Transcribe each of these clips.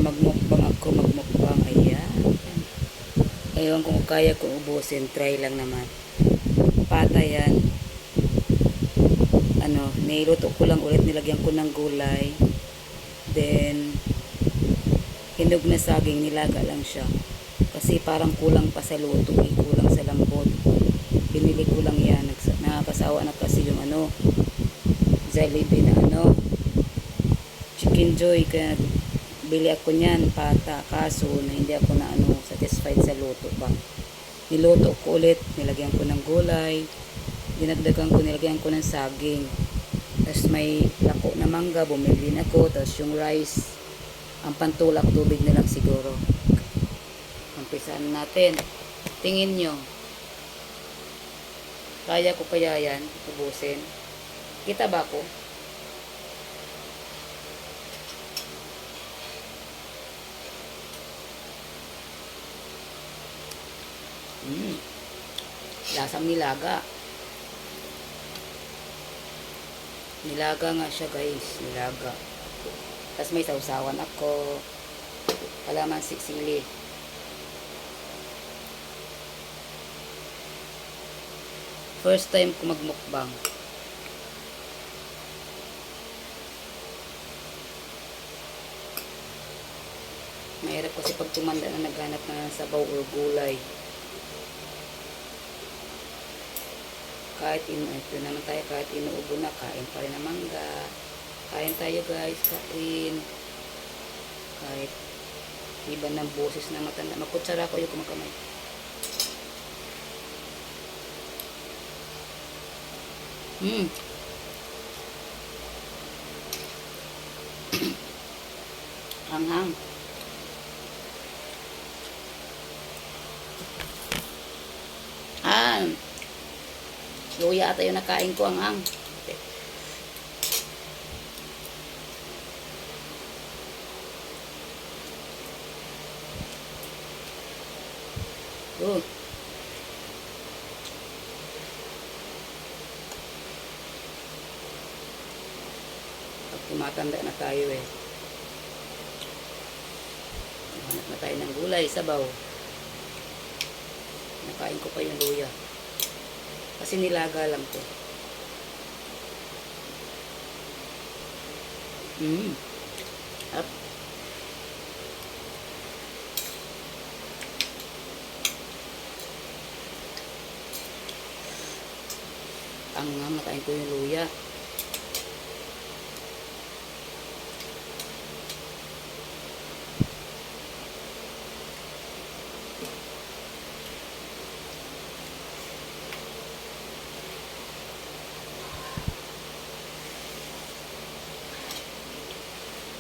magmukbang ako, magmukbang. Ayan. Ewan kung kaya ko ubusin. Try lang naman. Pata yan. Niluto ko lang ulit. Nilagyan ko ng gulay. Then, hinog na saging. Nilaga lang siya. Kasi parang kulang pa sa luto. Kulang sa lambot. Binili ko lang yan. Nakakasawa na kasi yung Jollibee na Chicken Joy. Kaya bili ako niyan, pata. Kaso na hindi ako na satisfied sa luto ba. Niluto ko ulit. Nilagyan ko ng gulay. Nilagyan ko ng saging. Tapos may lako na mangga. Bumili din ako. Tapos yung rice, ang pantulak tubig na lang siguro. Umpisahan natin. Tingin nyo. Kaya ko kaya yan ubusin? Kita ba ako? Lasang nilaga. Nilaga nga siya guys. Nilaga. Tapos may sausawan ako. Kalamansi sili. First time ko magmukbang. Mahirap kasi pag tumanda na naghanap na ng sabaw or gulay. Ito naman tayo, kahit inuubo na, kain pa rin ng mangga. Kain tayo guys, kain. Kahit iba ng boses na matanda. Magkutsara ko yung kumakamay. Hanghang. Luya ata yung nakain ko hanghang. Pag tumatanda na tayo hanap na tayo ng gulay, sabaw. Nakain ko pa yung luya. Kasi nilaga lang ko. Up. Nakain ko yung luya.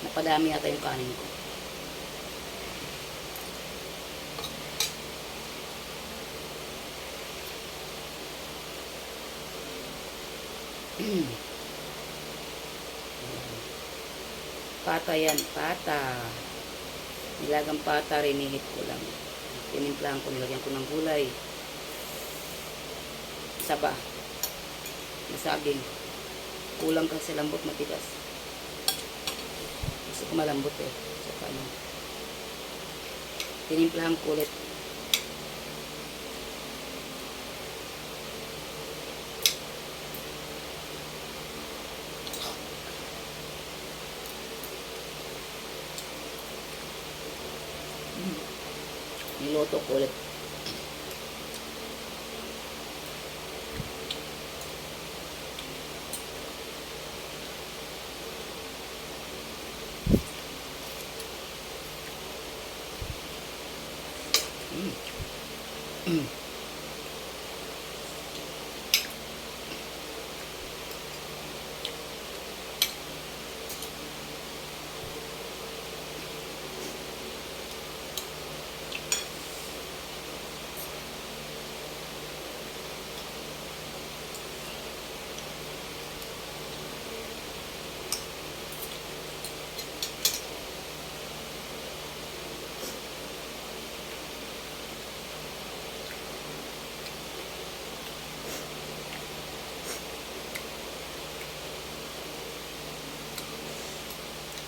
Napadami yata yung kanin ko. Pata yan, pata. Nilagang pata, rinihit ko lang. Tinimplahan ko, nilagyan ko ng gulay. Saba. Nasaging. Kulang kasi lambot, matigas. Gusto ko malambot Saka tinimplahan ko ulit. Niluto ko ulit.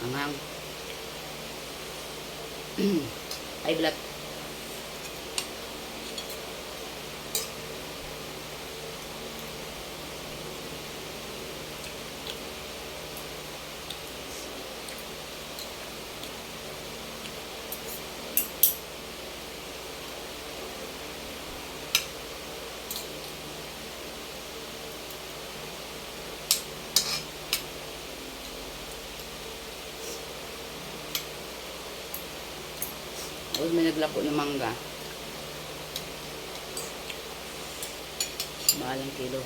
Anghang. High blood. Huwag may naglako ng mangga. Mahalang kilo.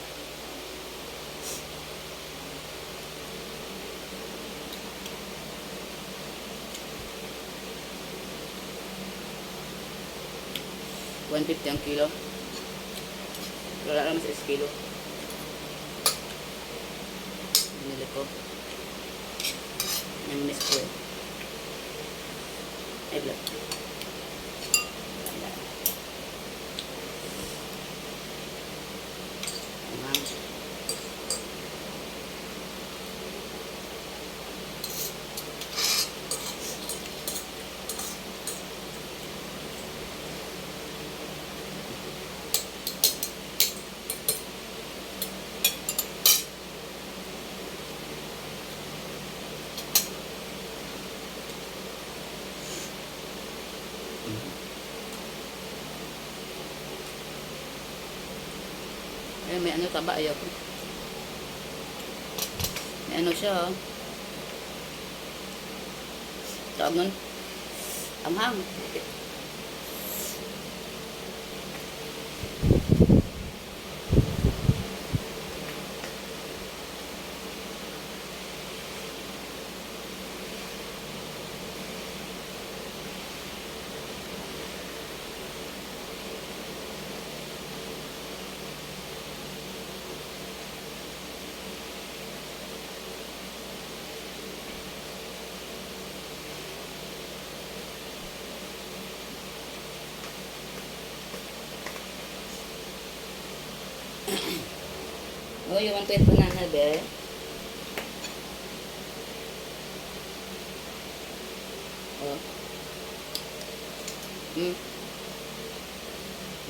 $150 ang kilo. Wala naman sa kilo. Binili ko. Namiss ko eh. Ay, black. Eh, may ano taba ayaw ko. May ano siya, oh. Tawag nun. Anghang. Oh, you want to eat banana, be? Oh.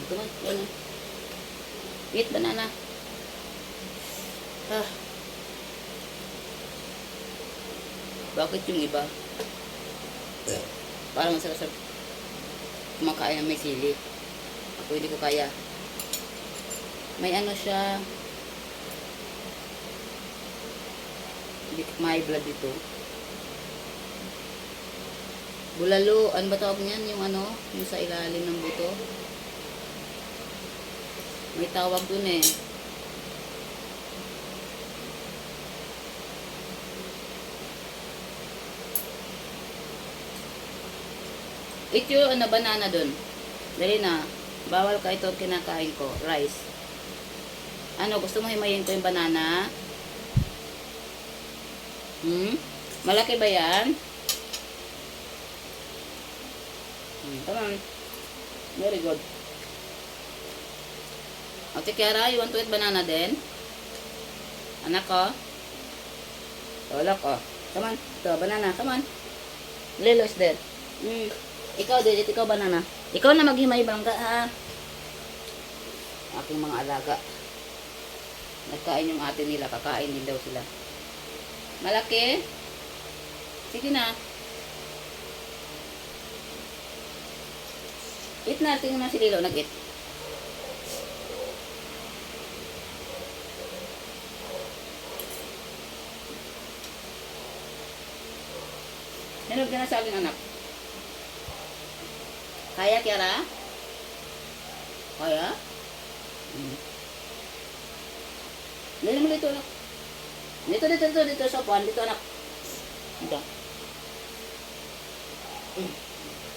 Come on, banana. Eat banana. Ah. Bakit yung iba? Parang masarap kumakain ng may sili. Ako hindi ko kaya. May ano siya. May blood dito. Bulalo. Ano ba tawag niyan? Yung ano? Yung sa ilalim ng buto. May tawag dun eh. Ito yung ano, banana dun. Dali na. Bawal ka ito kinakain ko. Rice. Ano? Gusto mo himayin ko yung banana? Malaki ba yan? Come on. Very good. Ate Kiara, you want to eat banana din? Anak ko? Wala ko. Come on. Ito, banana. Come on. Lilo is dead. Ikaw, Didit. Ikaw, banana. Ikaw na maghimay bangga, ha? Aking mga alaga. Nagkain yung ate nila. Kakain din daw sila. Malaki? Sige na. Eat na. Tingnan na si Lilo. Nag-eat. Hinog ka na sa aking anak. Kaya, Kiara? Kaya? Lilo mo dito, anak. Dito, sopan. Dito, anak. Dito.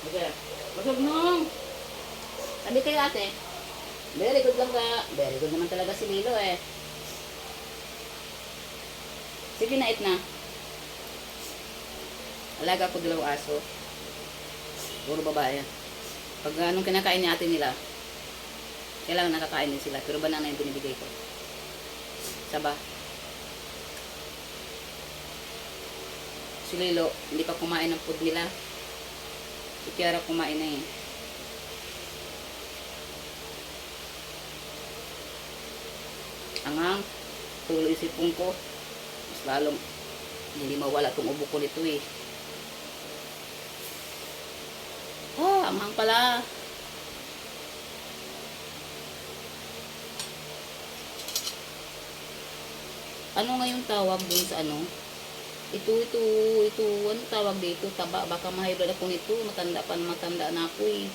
Okay. Masog nung. Sabi kayo, ate. Very good lang ka. Very good naman talaga si Lilo, eh. Sige na, eat na. Alaga ko 2 aso. Puro babae. Pag anong kinakain ni ate nila, kailangan nakakain din sila. Pero banana yung binibigay ko. Saba. Si Lilo, hindi pa kumain ng food nila. Si Kiara kumain na eh. Angang. Tuloy isipon ko. Mas lalong hindi mawala tong ubo ko nito eh. Angang pala. Ano nga yung tawag dun sa ano? Ito, ano tawag dito? Taba, baka ma-high blood ako nito. Matanda na ako eh.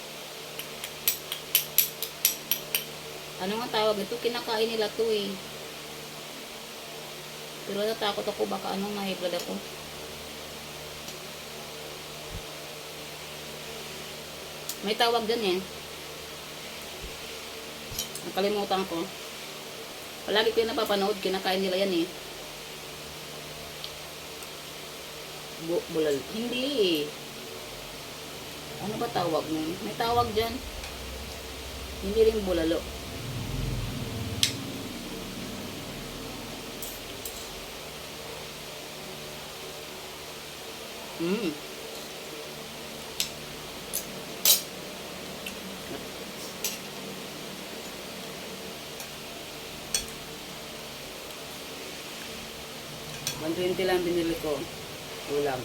Ano nga tawag nito? Kinakain nila to eh. Pero natakot ako, baka ano, ma-high blood ako. May tawag dyan eh. Nakalimutan ko. Palagi ko yung napapanood, kinakain nila yan eh. Bulal. Hindi eh. Ano ba tawag nun? May tawag dyan. Hindi rin bulalo. Mm. $120 lang binili ko. Ulam.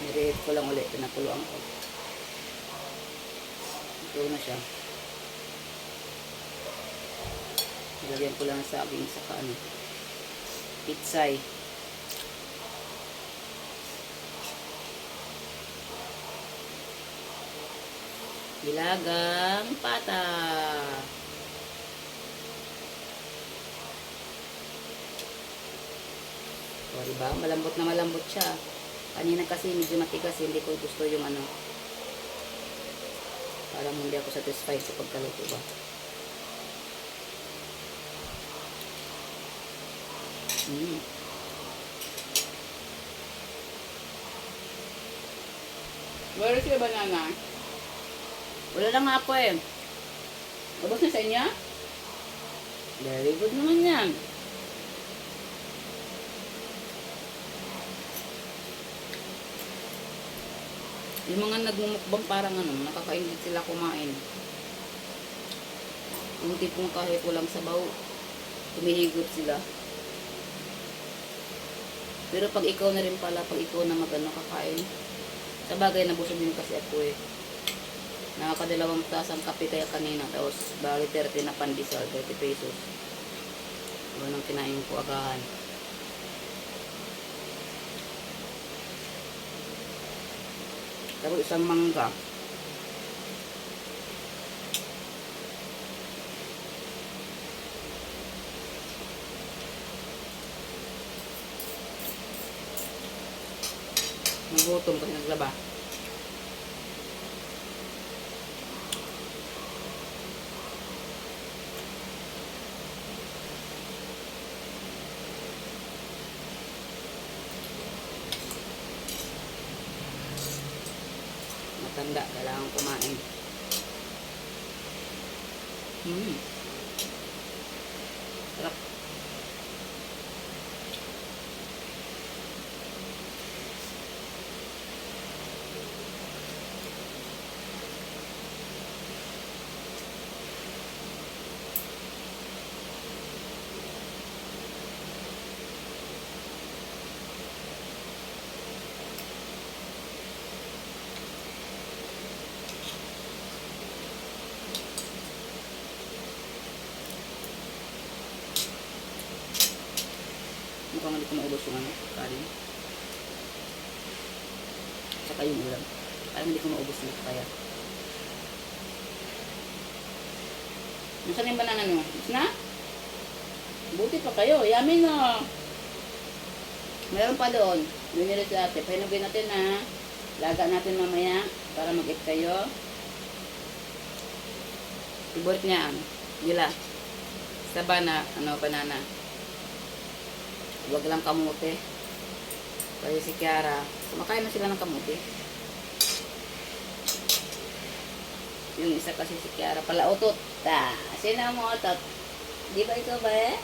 Nire-hit ko lang ulit. Pinakuluan ko. Ito na siya. Nilagyan ko lang sa saging sa ano. Pitsay. Nilagang pata. O, diba? Malambot na malambot siya. Kanina kasi medyo matigas. Hindi ko gusto yung ano. Parang hindi ako satisfied sa pagkaluto ba. Where is your banana? Wala lang nga po eh. Ubos na sa inyo? Very good naman yan. Yung mga nagmumukbang parang ano, nakakaingit sila kumain. Yung tipong kahit walang sabaw, tumihigot sila. Pero pag ikaw na rin pala, pag ikaw na magano kakain, sa bagay nabusog din kasi ako eh. Nakakadalawang tasang kape kaya kanina, tapos bali 30 na pandesal, 30 pesos. Ano nang kinain ko agahan. Tapos isang mangga. Nagutom kasi naglaba. Matanda, kailangan kumain. Sarap. Mukhang hindi ko maubos yung ano, kanin. Saka yung ulam. Parang hindi ko maubos nito kaya. Nasaan yung banana nyo? Is na? Buti pa kayo. Yummy no. Meron pa doon. Binili si ate. Pahinugin natin na. Laga natin mamaya para mag-eat kayo. Favorite niya. Gila. Sabana. Banana. Huwag lang kamote. Kasi si Kiara, kumakain na sila ng kamote. Yung isa kasi si Kiara pala utot. Sino mo utot? Di ba ito ba eh?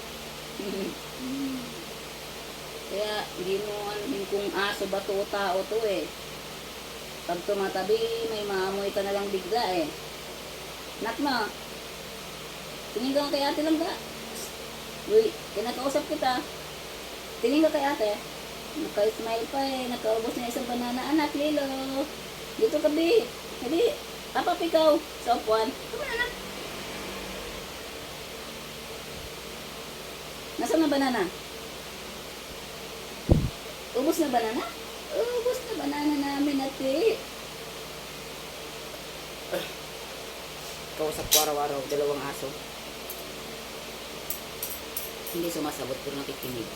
Kaya hindi mo anuhin kung aso ba to o tao to eh. Pag tumatabi, may maamoy ka na lang bigla eh. Nak mo, tingin ka kay ate lang ga. Uy, kinakausap kita. Tingin ka kay ate. Naka-smile pa eh. Nakaubos na isang banana. Anak, Lilo. Dito ka, B. Hindi. Papap ikaw. Sa upuan. Come on, anak. Nasaan na banana? Ubos na banana? Ubos na banana namin, ate. Kausap ko araw-araw, 2 aso. Hindi sumasagot pero nakikinig.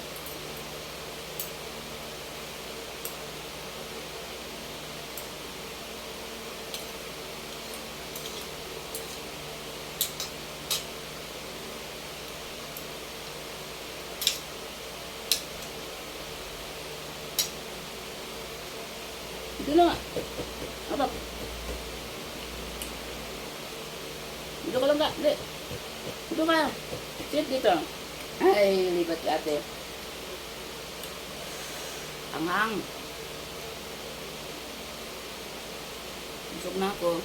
Dito na nga. Atap. Dito ka lang ka. Dito ka. Sit dito. Ay, lipat ka ate. Anghang. Busog na ako.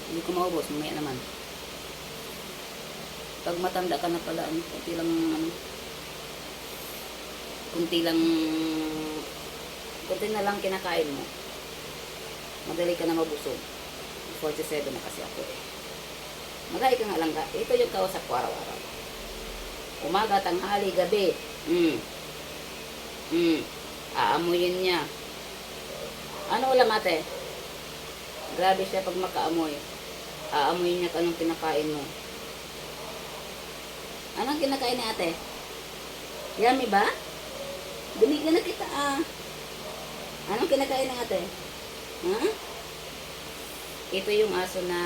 Hindi ko maubos. Mamaya naman. Pag matanda ka na pala, kunti lang kunti na lang kinakain mo. Madali ka na mabusog. 47 na kasi ako eh. Magay ka nga lang ka. Ito yung kausap ko araw-araw. Umaga, tanghali, gabi. Aamuyin niya. Ano ulam ate? Grabe siya pag makaamoy. Aamuyin niya anong kinakain mo. Anong kinakain ni ate? Yummy ba? Binigyan na kita ah. Anong kinakain ng ate? Ha? Ito yung aso na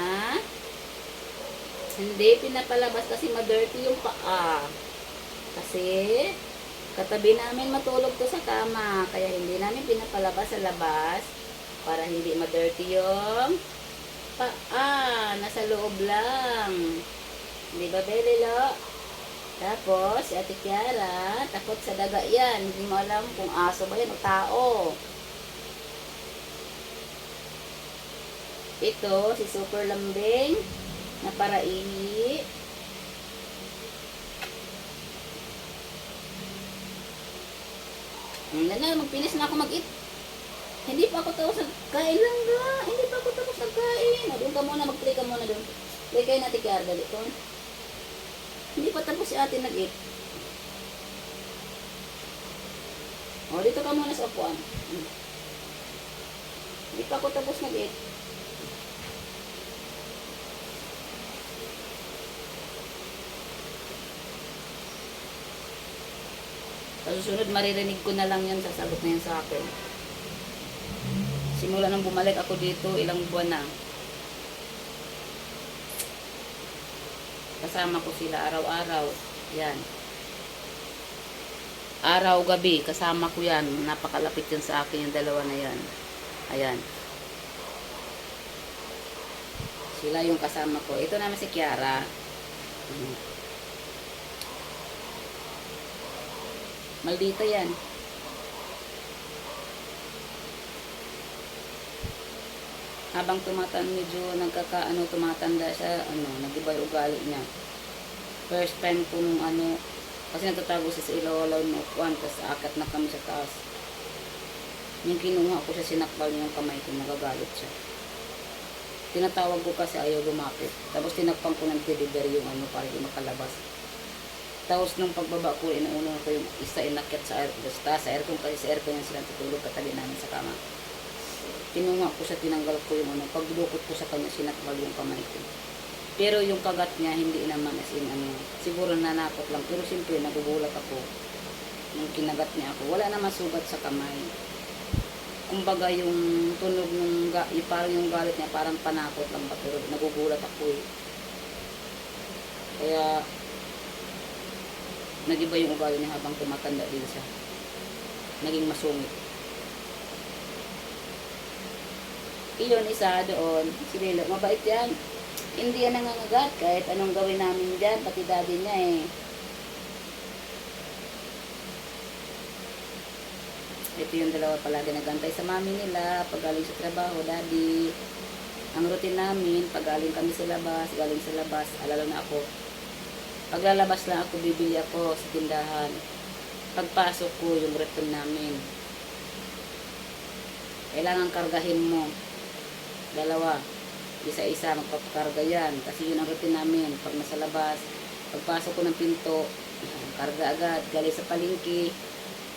hindi pinapalabas kasi ma-dirty yung paa. Kasi katabi namin matulog to sa kama. Kaya hindi namin pinapalabas sa labas para hindi ma-dirty yung paa. Nasa loob lang. Hindi ba, Belilo? Tapos, si Ate Kiara, takot sa daga yan. Hindi mo alam kung aso ba yan o tao. Ito, si Super Lambing na paraihi. Magpinis na ako mag-eat. Hindi pa ako tapos nagkain lang ga. Hindi pa ako tapos nagkain. Doon ka muna, mag-play ka muna doon. Play kayo natin Kiara, dali ko. Hindi pa tapos si ate nag-eat. O, dito ka muna sa upuan. Hindi pa ako tapos nag-eat. Sa susunod, maririnig ko na lang yan. Sasagot na yan sa akin. Simula nang bumalik ako dito, ilang buwan na. Kasama ko sila araw-araw. Yan. Araw, gabi. Kasama ko yan. Napakalapit yan sa akin yung dalawa na yan. Ayan. Sila yung kasama ko. Ito naman si Kiara. Maldita yan. Habang medyo tumatanda siya, nag-iba yung ugali niya. First time kong kasi natatago siya sa ilawalaw ng upuan, tapos akat na kami sa taas. Yung kinuha ko siya, sinakbal niya yung kamay ko, nagagalit siya. Tinatawag ko kasi ayaw lumapit. Tapos tinakpan ko ng teddy bear yung para hindi makalabas. Tapos nung pagbaba ko, inuuna ko yung isa inakyat sa aircon kasi sa aircon yan sila tutulog katabi namin sa kama. Tinunga ko siya, tinanggal ko yung pagdukot ko sa kanya, sinakbal yung kamay ko. Pero yung kagat niya, hindi naman as in siguro nanakot lang. Pero siyempre, nagugulat ako nung kinagat niya ako. Wala naman sugat sa kamay. Kumbaga yung tunog ng parang yung galit niya, parang panakot lang ba. Pero nagugulat ako eh. Kaya, nagiba yung ugali niya habang tumatanda din siya. Naging masungit. Iyon isa doon, si Lilo, mabait yan. Hindi yan nangangagat kahit anong gawin namin dyan, pati daddy niya eh. Ito yung dalawa palagi nagantay sa mami nila pag galing sa trabaho, daddy. Ang routine namin, pag galing kami sa labas, alala na ako. Paglalabas lang ako, bibili ako sa tindahan. Pagpasok ko, yung routine namin. Kailangan kargahin mo. Dalawa. Isa-isa, magpapakarga yan. Kasi yun ang routine namin. Pag nasa labas, pagpasok ko ng pinto, karga agad. Galing sa palengke,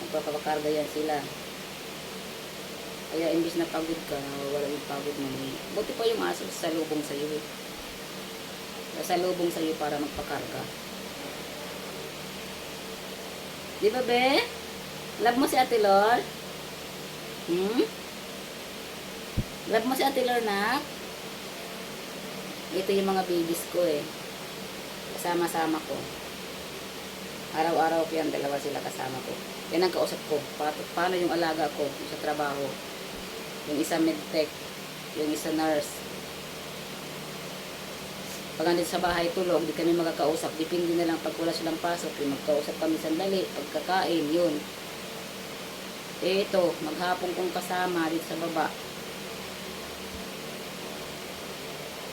magpapakarga yan sila. Kaya imbis na pagod ka, wala yung pagod mo. Buti pa yung aso sa lubong sa'yo eh. Sa lubong sa'yo para magpakarga. Di ba, be? Love mo si Ate Lor? Love mo si Ate Lor, nak? Ito yung mga babies ko eh. Kasama-sama ko. Araw-araw ko yan, dalawa sila kasama ko. Yan ang kausap ko. Paano yung alaga ko sa trabaho. Yung isa medtech, yung isa nurse. Pag nandito sa bahay tulog, di kami magkakausap. Depende na lang pag wala silang pasok. Yung magkausap kami sandali, pagkakain, yun. Eh ito, maghapon kong kasama dito sa baba.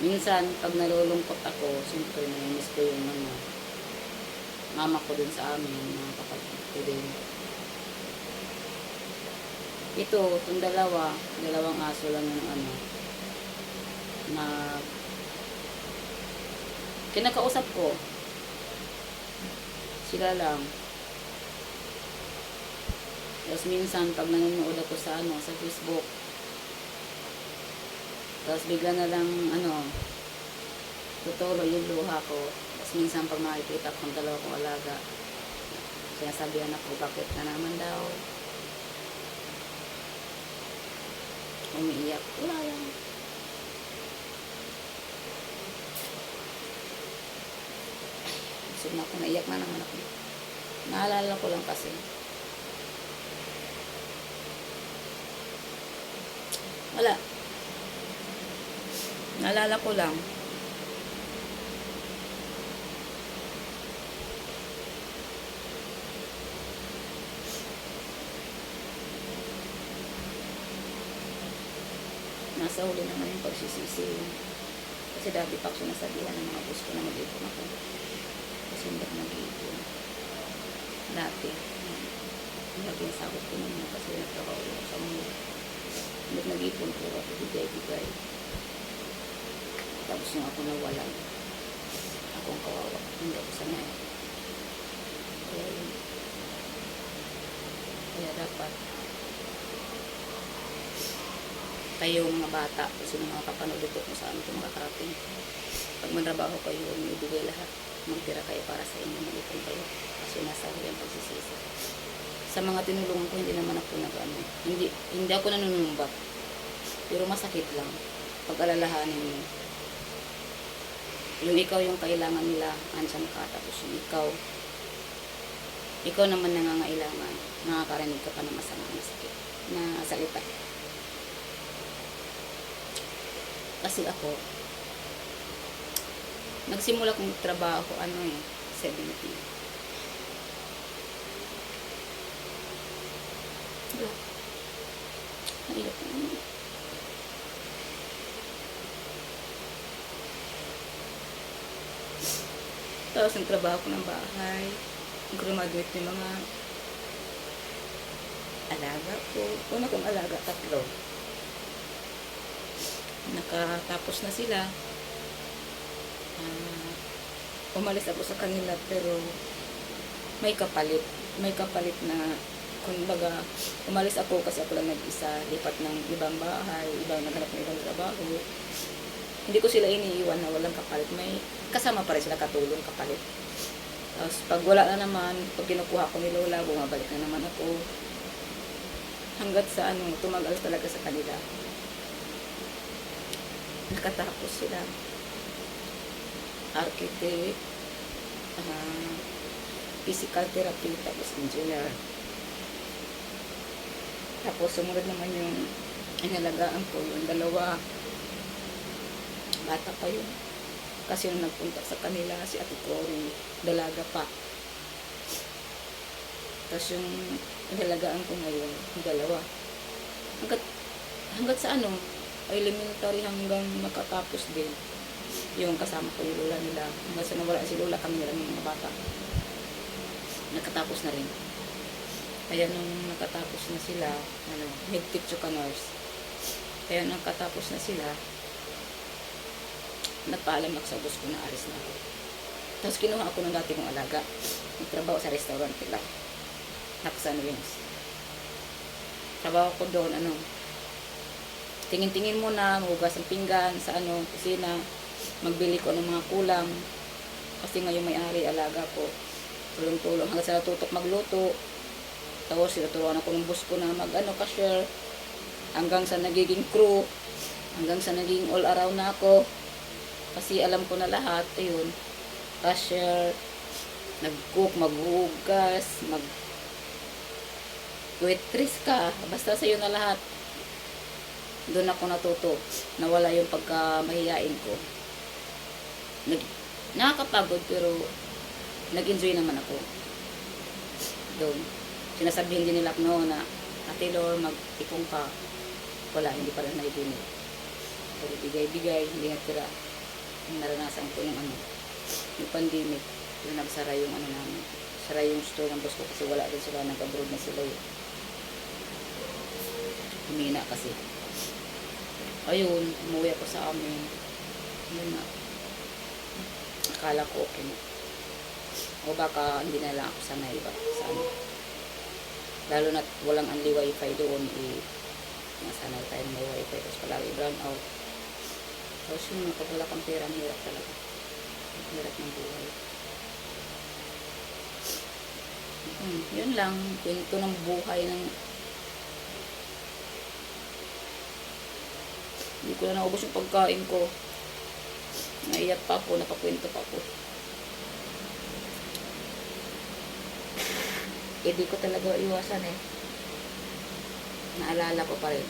Minsan, pag nalulungkot ako, siyempre, namiss ko yung mama ko dun sa amin, mga kapatid ko din. Itong dalawang aso lang yung na kinakausap ko. Sila lang. Tapos minsan, pag nanonood ako sa Facebook, tapos bigla na lang, tutulo yung luha ko. Tapos minsan, pag makikita ko ng dalawa kong alaga, sinasabihan ako, bakit na naman daw? Umiiyak. Wala lang. Busog na ako, naiyak na naman ako. Naalala ko lang kasi. Wala. Naalala ko lang. Nasa huli naman yung pagsisisi. Kasi dati pa ako sinasabihan ng mga boss ko na mag-ipon ako. Kasi hindi ako mag-ipon. Dati. Lagi yung sagot ko naman kasi nagtrabaho ako sa mga. Hindi nag-ipon ko ako, bigay-bigay. Tapos yung ako nawalan. Akong kawawa. Hindi ako sanay. Kaya dapat kayo mga bata, kasi mga kapanood ito kung saan ito makakarating. Pag manrabaho kayo, ibigay lahat. Magtira kayo para sa inyo, mag-ipon kayo. Kasi nasa huli ang pagsisisi. Sa mga tinulungan ko, hindi naman ako hindi ako nanunumbat. Pero masakit lang. Pag-alalahanin mo. Yung ikaw yung kailangan nila, andyan ka. Tapos yung ikaw naman nangangailangan. Nakakarinig ka pa ng masama na sakit. Na salita. Kasi ako, nagsimula kong trabaho, 70. Wala. Naiyak na naman. Tapos ang trabaho ko ng bahay, graduate yung mga alaga ko. Una kong alaga, 3. Nakatapos na sila. Umalis ako sa kanila pero may kapalit na kumbaga umalis ako kasi ako lang nag-isa, lipat ng ibang bahay, naghanap ng ibang trabaho. Hindi ko sila iniiwan na walang kapalit, may kasama pa rin sila katulong kapalit. Tapos pag wala na naman, pag kinukuha ko ni Lola, bumabalik na naman ako hanggat sa tumagal talaga sa kanila. Nakatapos sila. Architect, physical therapy, tapos engineer. Tapos sumunod naman yung inalagaan ko, yung 2. Bata pa yun. Kasi nung nagpunta sa kanila, si Ate Cory, dalaga pa. Tapos yung inalagaan ko ngayon, yung dalawa. Hanggat, hanggat sa ano, elementary hanggang makatapos din. Yung kasama ko yung lola nila. Hanggang sa nawala si lola, kami lang yung mga bata. Nakatapos na rin. Kaya nung nakatapos na sila, higpit ka nurse. Kaya nung nakatapos na sila, nagpaalam ako sa boss ko na alis na ako. Tapos kinuha ako ng dati kong alaga. Nagtrabaho sa restaurant nila. Naksan Wings. Trabaho ko doon, tingin-tingin muna, mahugas ang pinggan sa kusina, magbili ko ng mga kulang. Kasi ngayon may-ari, alaga ko. Tulong-tulong hanggang sa natutok magluto. Tapos sinuturuan ako ng boss ko na cashier. Hanggang sa nagiging crew. Hanggang sa naging all around na ako. Kasi alam ko na lahat. Ayun. Cashier. Nag-cook, maghugas, waitress ka. Basta sa'yo na lahat. Doon ako natuto. Nawala yung pagka-mahiyain ko. Nakakapagod pero nag-enjoy naman ako. Doon. Sinasabihin din nila no na Ate Lor, mag-ipong ka. Wala, hindi pa rin naibinit. Pero bigay-bigay, hindi natira. Naranasan ko yung yung pandemic. Yung nagsara yung namin. Sara yung store ng boss ko kasi wala din sila. Nag-abroad na sila yun. Humina kasi. Ayun, umuwi ako sa amin. Yun na. Akala ko okay na. O baka hindi na lang ako sanay ba? Lalo na walang unli wifi doon. Nasanay tayo may wifi. Tapos palagi brown out. Tapos yun, pag wala kang pera, hirap talaga. Hirap ng buhay. Yun lang. Kwento ng buhay ng hindi ko na naubos yung pagkain ko. Naiyak pa po, napakwento pa po. Hindi ko talaga iwasan Naalala ko pa rin.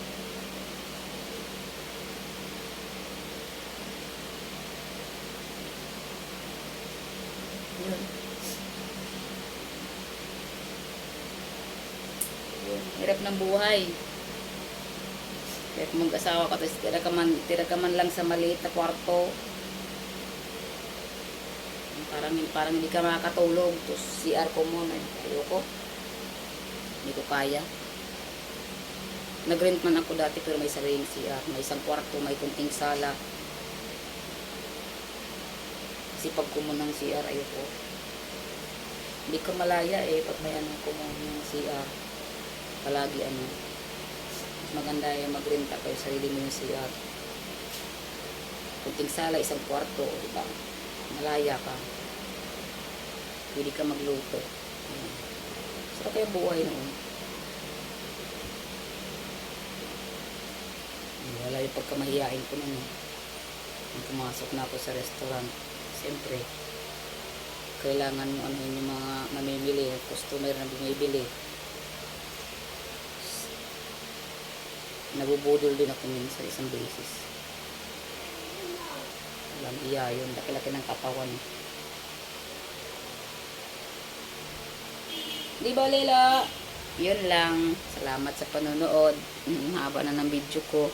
Yun. Hirap ng buhay. Kaya kung mag-asawa ka, tapos tira ka man lang sa maliit na kwarto. Parang hindi ka makakatulog. Tapos CR ko muna. Ayoko. Hindi ko kaya. Nag-rent man ako dati pero may sariling CR. May isang kwarto, may kunting sala. Sipag ko muna ng CR, ayoko. Hindi ka malaya pag may ko muna ng CR. Palagi maganda yung mag-rent ako yung sarili mo yung CR. Kunting sala, isang kwarto, diba? Malaya ka. Pwede ka magluto. Sarap kaya buhay noon. Wala yung pagkamahiyain ko nun. Nung pumasok na ako sa restaurant, siyempre, kailangan mo yung mga namimili, customer na bumibili. Nabubudol din ako minsan isang beses. Walang iya yun, laki-laki ng katawan. Di ba, Lela? Yun lang. Salamat sa panonood. Haba na ng video ko.